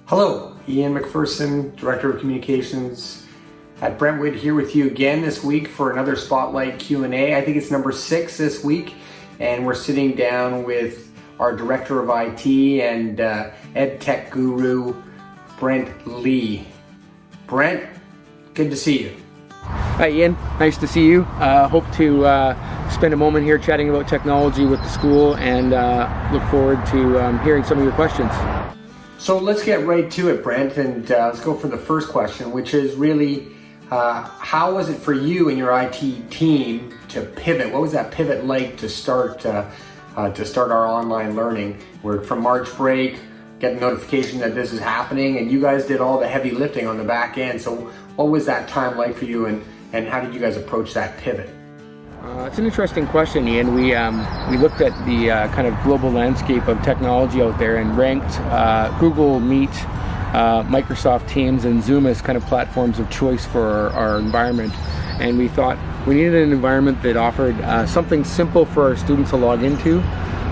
Hello, Ian McPherson, Director of Communications at Brentwood, here with you again this week for another Spotlight Q&A. I think it's number 6 this week, and we're sitting down with our Director of IT and Ed Tech Guru, Brent Lee. Brent, good to see you. Hi Ian, nice to see you. Hope to spend a moment here chatting about technology with the school and look forward to hearing some of your questions. So let's get right to it, Brent, and let's go for the first question, which is really, how was it for you and your IT team to pivot? What was that pivot like to start our online learning? We're from March break, getting notification that this is happening, and you guys did all the heavy lifting on the back end. So what was that time like for you, and how did you guys approach that pivot? It's an interesting question, Ian. We looked at the kind of global landscape of technology out there and ranked Google Meet, Microsoft Teams, and Zoom as kind of platforms of choice for our environment. And we thought we needed an environment that offered something simple for our students to log into,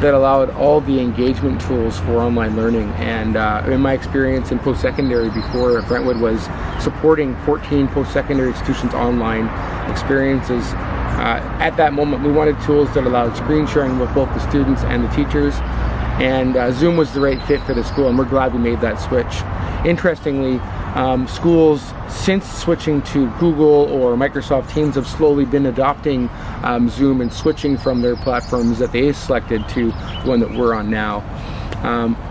that allowed all the engagement tools for online learning. And in my experience in post-secondary before, Brentwood was supporting 14 post-secondary institutions' online experiences. At that moment, we wanted tools that allowed screen sharing with both the students and the teachers, and Zoom was the right fit for the school, and we're glad we made that switch. Interestingly, schools since switching to Google or Microsoft Teams have slowly been adopting Zoom and switching from their platforms that they selected to the one that we're on now.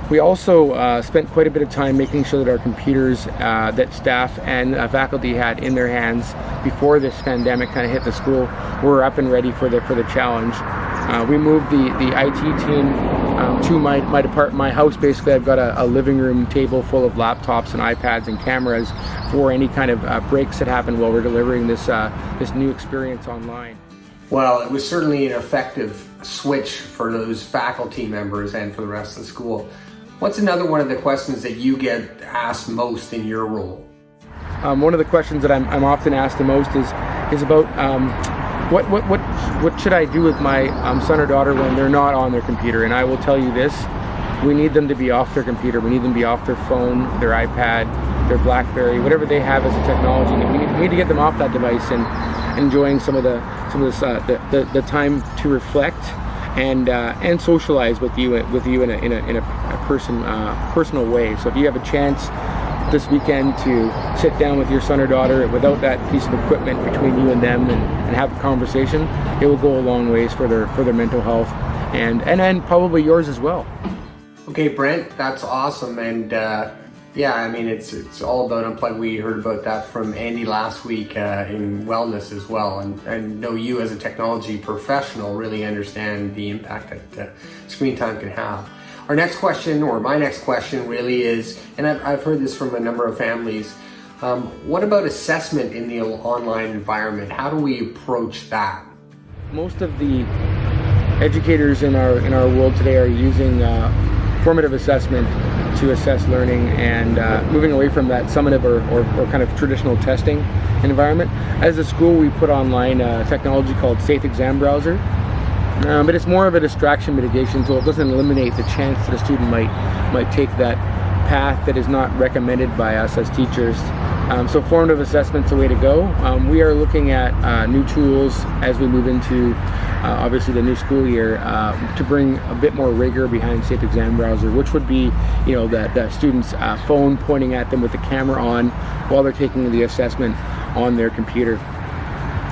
We also spent quite a bit of time making sure that our computers that staff and faculty had in their hands before this pandemic kind of hit the school were up and ready for the challenge. We moved the IT team to my house. Basically, I've got a living room table full of laptops and iPads and cameras for any kind of breaks that happen while we're delivering this new experience online. Well, it was certainly an effective switch for those faculty members and for the rest of the school. What's another one of the questions that you get asked most in your role? One of the questions that I'm often asked the most is about what should I do with my son or daughter when they're not on their computer? And I will tell you this: we need them to be off their computer. We need them to be off their phone, their iPad, their BlackBerry, whatever they have as a technology. We need to get them off that device and enjoying some of the time to reflect and socialize with you in a personal way. So if you have a chance this weekend to sit down with your son or daughter without that piece of equipment between you and them and have a conversation, it will go a long ways for their mental health and probably yours as well. Okay, Brent, that's awesome. And yeah, I mean, it's all about unplug. We heard about that from Andy last week in wellness as well, and know you as a technology professional really understand the impact that screen time can have. Our next question, or my next question really is, and I've heard this from a number of families, what about assessment in the online environment? How do we approach that? Most of the educators in our world today are using formative assessment to assess learning and moving away from that summative or kind of traditional testing environment. As a school, we put online technology called Safe Exam Browser. But it's more of a distraction mitigation tool. It doesn't eliminate the chance that a student might take that path that is not recommended by us as teachers. So formative assessment's the way to go. We are looking at new tools as we move into obviously the new school year to bring a bit more rigor behind Safe Exam Browser, which would be the student's phone pointing at them with the camera on while they're taking the assessment on their computer.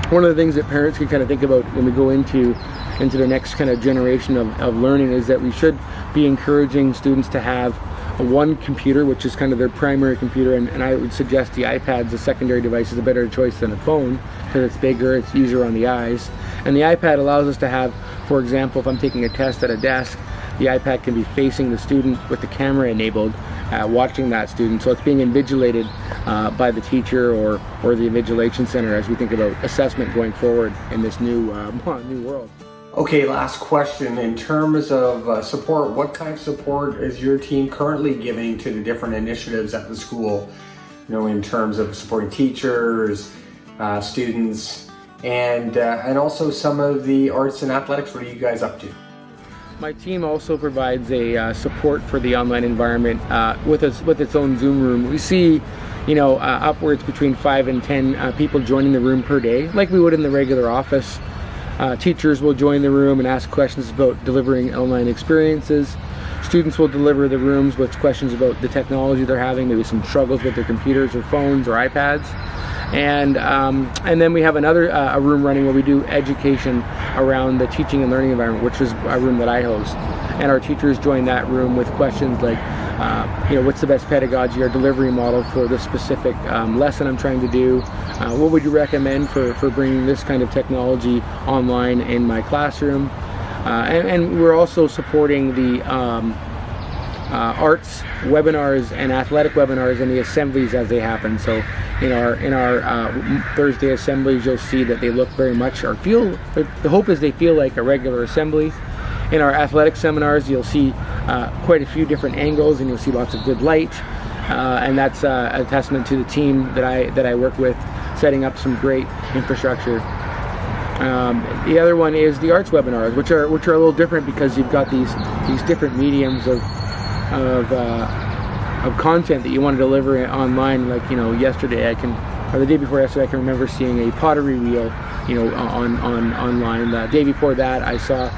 One of the things that parents can kind of think about when we go into the next kind of generation of learning is that we should be encouraging students to have one computer, which is kind of their primary computer, and I would suggest the iPad's a secondary device is a better choice than a phone because it's bigger, it's easier on the eyes. And the iPad allows us to have, for example, if I'm taking a test at a desk, the iPad can be facing the student with the camera enabled, watching that student. So it's being invigilated by the teacher or the invigilation center as we think about assessment going forward in this new world. Okay, last question. In terms of support, what kind of support is your team currently giving to the different initiatives at the school? In terms of supporting teachers, students, and also some of the arts and athletics. What are you guys up to? My team also provides a support for the online environment with its own Zoom room. We see, upwards between 5 and 10 people joining the room per day, like we would in the regular office. Teachers will join the room and ask questions about delivering online experiences. Students will deliver the rooms with questions about the technology they're having, maybe some struggles with their computers or phones or iPads. And then we have another a room running where we do education around the teaching and learning environment, which is a room that I host. And our teachers join that room with questions like, what's the best pedagogy or delivery model for this specific lesson I'm trying to do? What would you recommend for bringing this kind of technology online in my classroom? And we're also supporting the arts webinars and athletic webinars and the assemblies as they happen. So in our Thursday assemblies, you'll see that they look very much or feel, the hope is they feel like a regular assembly. In our athletic seminars, you'll see quite a few different angles, and you'll see lots of good light, and that's a testament to the team that I work with, setting up some great infrastructure. The other one is the arts webinars, which are a little different because you've got these different mediums of content that you want to deliver online. Like yesterday, or the day before yesterday, I can remember seeing a pottery wheel, online. The day before that, I saw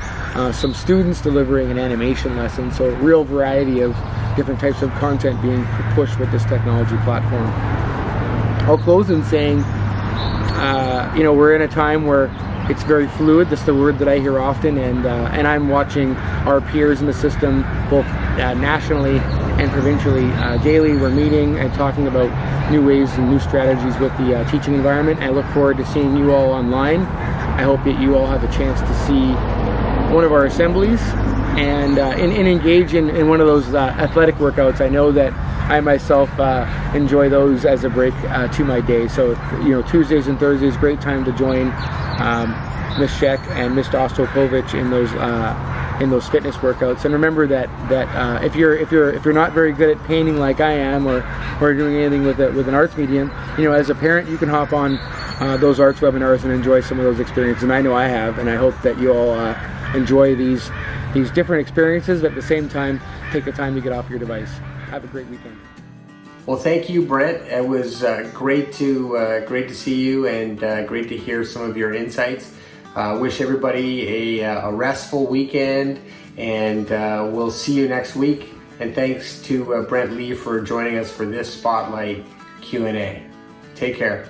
some students delivering an animation lesson. So a real variety of different types of content being pushed with this technology platform. I'll close in saying, we're in a time where it's very fluid. That's the word that I hear often, and I'm watching our peers in the system, both nationally and provincially. Daily, we're meeting and talking about new ways and new strategies with the teaching environment. I look forward to seeing you all online. I hope that you all have a chance to see one of our assemblies and engage in one of those athletic workouts. I know that I myself enjoy those as a break to my day. So Tuesdays and Thursdays, great time to join Ms. Sheck and Ms. Ostokovic in those fitness workouts. And remember that if you're not very good at painting like I am, or doing anything with an arts medium, as a parent, you can hop on those arts webinars and enjoy some of those experiences. And I know I have, and I hope that you all enjoy these different experiences, but at the same time, take the time to get off your device. Have a great weekend. Well, thank you, Brent. It was great to see you, and great to hear some of your insights. Wish everybody a restful weekend, and we'll see you next week. And thanks to Brent Lee for joining us for this Spotlight Q&A. Take care.